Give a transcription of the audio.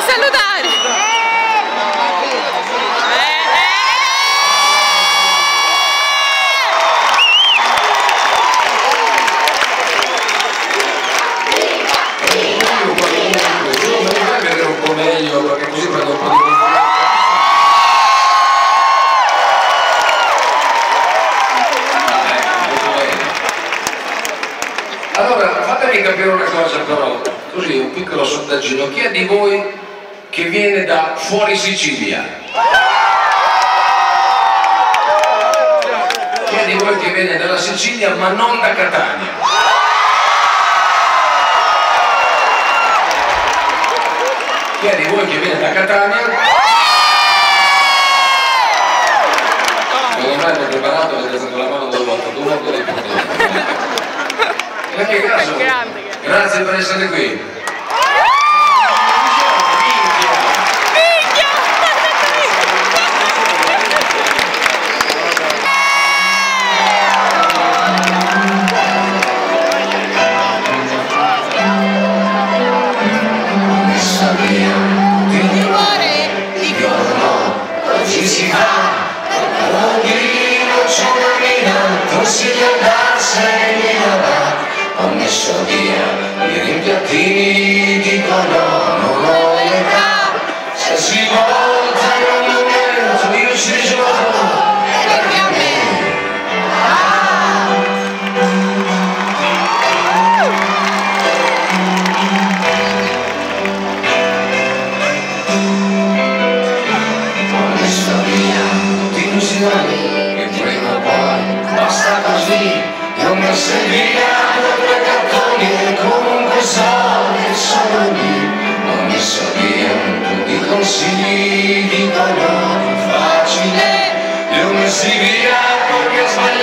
salutare! Un po' meglio perché così prendo un po' di confidenza. Allora, fatemi capire una cosa però, così un piccolo sondaggino, chi è di voi che viene da fuori Sicilia? Chi è di voi che viene dalla Sicilia ma non da Catania? Chi è di voi che viene da Catania? Non avete preparato, avete alzato la mano due volte, due volte dei punti. In che caso, grazie per essere qui. Ho messo via i rimpiattini, dicono non ho età, se si volta in un momento io ci gioco perché a me ho messo via tutti i illusioni che prima o poi basta così. Non mi serviva due cartoni e comunque so che sono lì. Ho messo via tutti i consigli, dicono facile. Li ho messi via perché ho sbagliato.